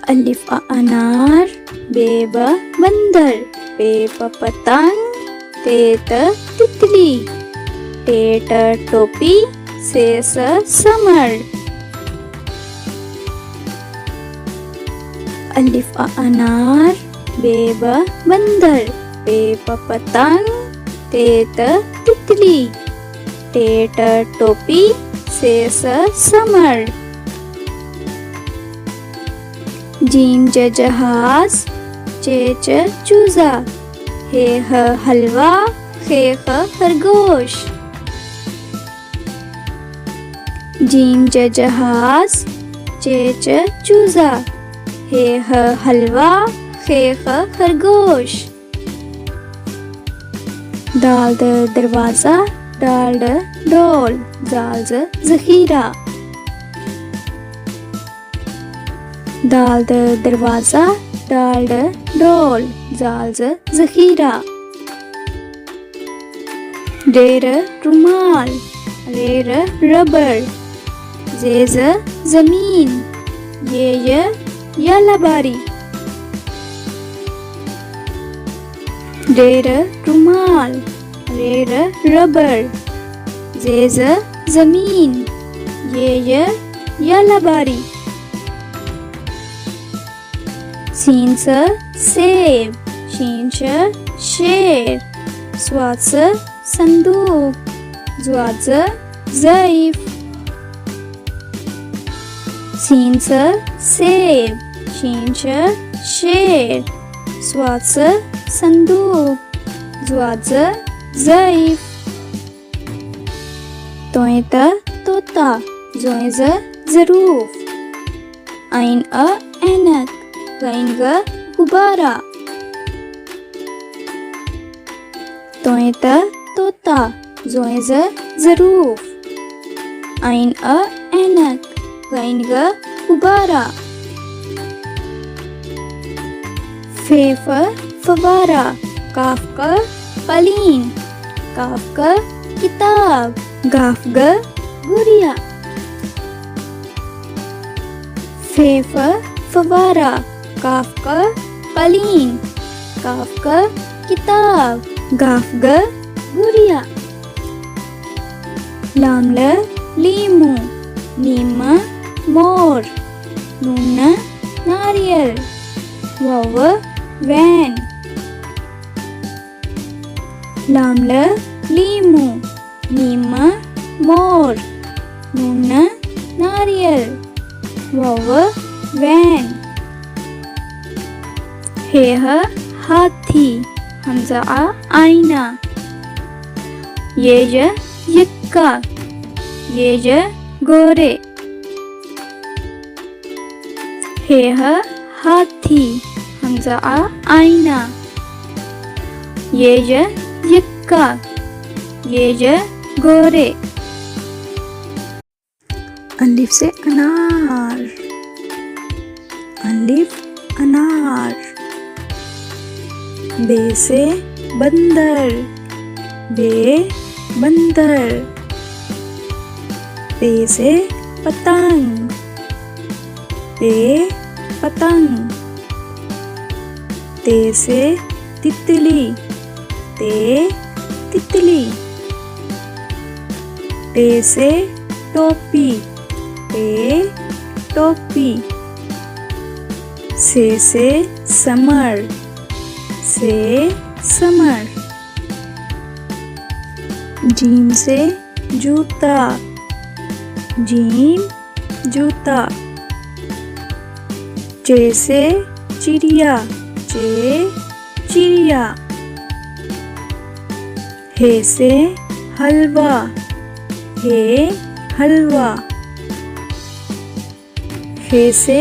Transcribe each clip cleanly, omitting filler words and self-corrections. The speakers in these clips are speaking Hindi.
अलिफ अनार, बे बंदर, पे पतंग, ते तितली, टे टोपी, से समर। अलिफ अनार, बे बंदर, पे पतंग, ते तितली, टे टोपी, से समर। जीम जहाज, चे चूजा, हे हलवा, खे खरगोश। जीम जहाज, चे चूजा, हे हलवा, खे खरगोश। दाल दरवाजा, डाल डोल, जाल जखीरा। दाल दरवाजा, डाल डोल, जाल जखीरा। रेर रुमाल, रेर रबर, जेज जमीन, ये यालाबारी। रेर रुमाल, रेर रबर, जेज जमीन, ये यालाबारी। सीन सेब, शीन शेर, स्वाद संदूक, ज्वाद ज़ईफ। सीन सेब, शीन शेर, स्वाद संदूक, ज्वाद ज़ईफ। तोय तोता, जोय ज़रूफ, आइन ऐनक, गैन गुब्बारा। तोय तोता, जोय ज़रूफ, आइन ऐनक, गैन गुब्बारा। फेफ फवारा, काफ कलीन, काफ किताब, गाफ गुड़िया। फेफ फवारा, काफ कलीन, काफ किताब, गाफ गुड़िया। लाम लीमू, नीम मोर, नून नारियल, वाव वैन। लाम लीमू, नीम मोर, नून नारियल, वाव वैन। हे हाथी, हमजा आईना। ये यक्का, ये गोरे। हे हाथी, हमजा आईना। ये यक्का, ये गोरे। अलिफ से अनार, अलिफ अनार। बे से बंदर, बे बंदर। पे से पतंग, पे पतंग। ते से तितली, ते तितली। टे से टोपी, टे टोपी। से समर, से समर। जीम से जूता, जीम जूता। चे से चिड़िया, चे चिड़िया। हे से हलवा, हे हलवा। हे से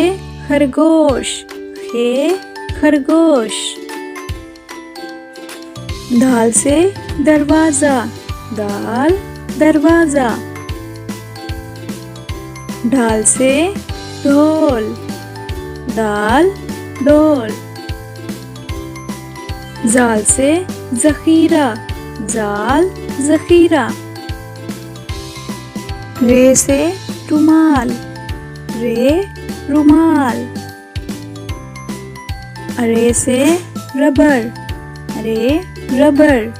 खरगोश, हे खरगोश। दाल से दरवाजा, दाल दरवाजा। ढाल से ढोल, दाल ढोल। जाल से जखीरा, जाल जखीरा। रे से रुमाल, रे रुमाल। अरे से रबर, अरे रबर।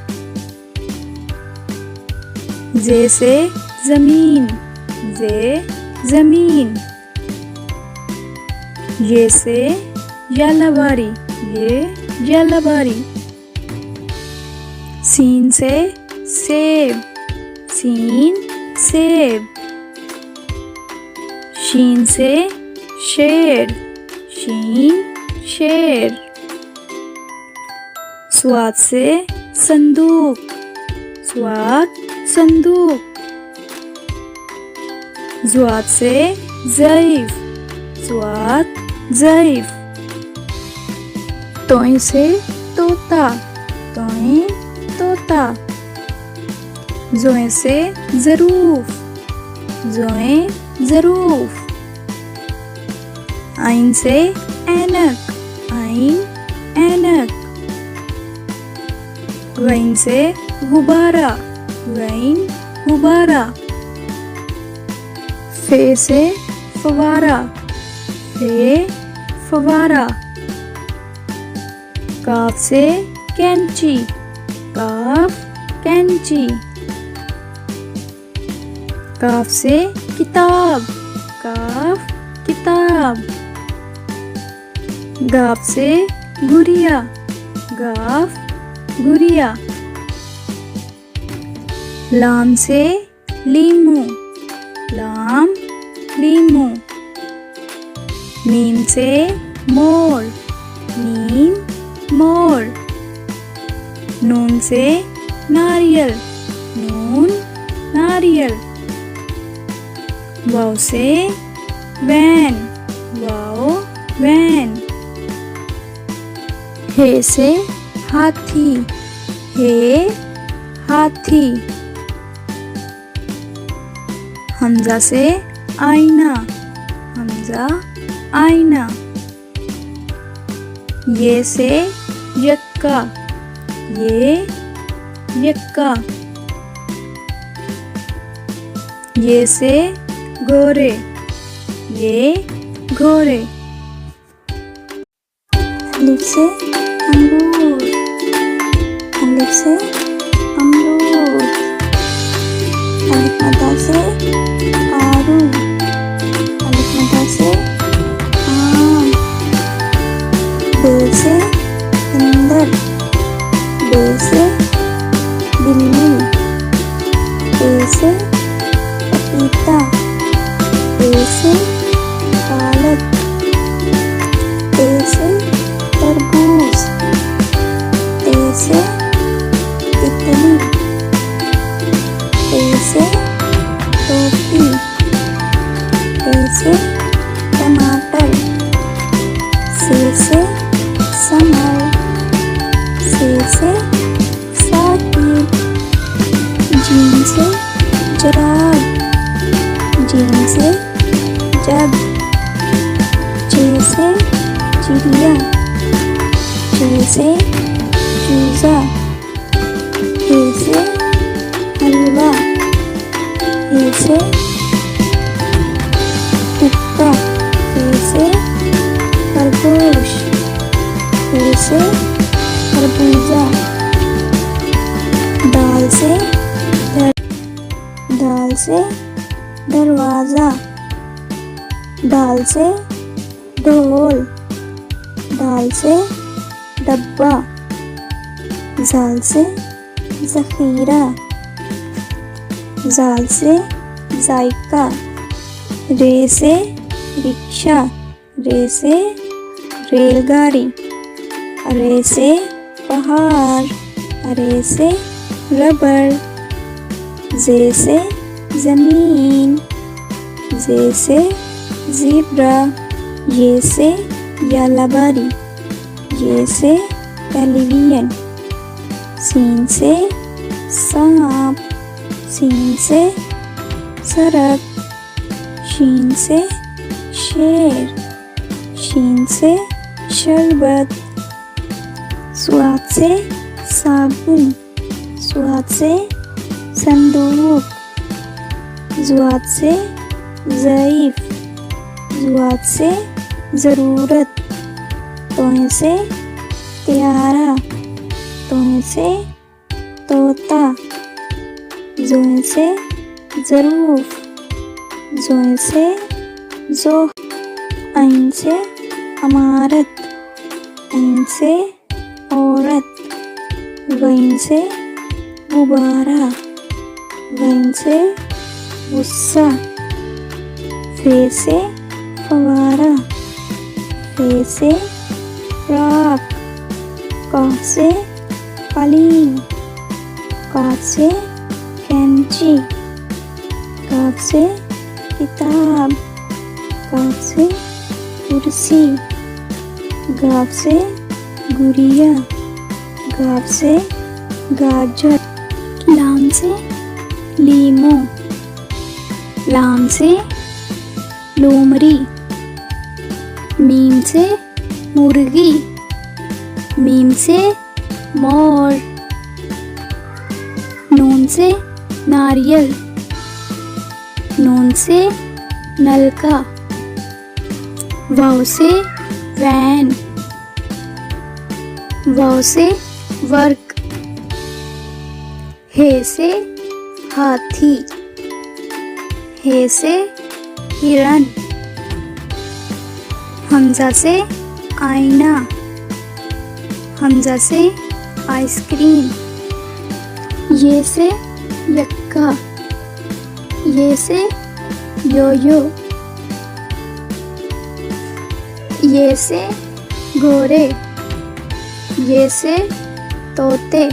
जे से जमीन, जे जमीन। ये से यालाबारी, ये यालाबारी। सीन से सेब, सीन सेब। शीन से शेर, शीन शेर। स्वाद से संदूक, स्वाद संदूक। ज़्वाद से ज़ईफ, ज़्वाद ज़ईफ। तोय से तोता, तोय तोता। ज़ोय से ज़रूफ, ज़ोय ज़रूफ। आइन से ऐनक, आइन ऐनक। गैन से गुब्बारा, गैन गुब्बारा। फे से फवारा, फे फवारा। काफ से कैंची, काफ कैंची। काफ से किताब, काफ किताब। गाफ से गुड़िया, गाफ गुड़िया। लाम से लीमू, लाम लीमू। मीम से मोर, मीम मोर। नून से नारियल, नून नारियल। वाव से वैन, वाव वैन। हे से हाथी, हे हाथी। हमजा से आईना, हमजा आईना। ये से यक्का, ये यक्का। ये से गोरे, ये घोरे। अलिफ से अंगूर, अलिफ से अमरूद। अलिफ मद्दा से आरू, अलिफ मद्दा से आम। बे से बंदर, बे से बिल्ली। ए से पपीता, ए से पालक। ए से तरबूज, ए से तितली। ए से टोपी, ए से टमाटर। से समर, से साकिब। जीन से जराब, जीन से जग। जे से चिड़िया, जे से चूजा। हे से हलवा, हे से हुक्का। हे से खरगोश, हे से खरबूजा। दाल से दरवाजा। दाल से ढोल, दाल से डब्बा। जाल से ज़ख़ीरा, जाल से जायका। रे से रिक्शा, रे से रेलगाड़ी। रे से पहाड़, रे से रबर। जे से ज़मीन, जे से ज़ेब्रा। ये से यालाबारी, ये से टेलीविजन। सीन से सांप, सीन से सड़क। शीन से शेर, शीन से शरबत। स्वाद से साबुन, स्वाद से संदूक। ज़्वाद से ज़ईफ, ज़्वाद से ज़रूरत। तोहे से त्यारा, तोहे से तोता, जोहे से ज़रूफ, जोहे से जो, ऐन से अमारत, ऐन से औरत, गैन से गुब्बारा, गैन से गुस्सा, फे से फवारा, फे से फ्रॉक, काफ से कालीन, काफ से कैंची, काफ से किताब, काफ से कुर्सी, गाफ से गुड़िया, गाफ से गाजर, लाम से लीमो, लाम से लोमड़ी, मीम से मुर्गी, मीम से मोर, नून से नारियल, नून से नलका, वाव से वैन, वाव से वर्क, हे से हाथी, हे से हिरन, हमजा से आईना, हमजा से आइसक्रीम, ये से यक्का, ये से योयो, ये से घोड़े, ये से तोते।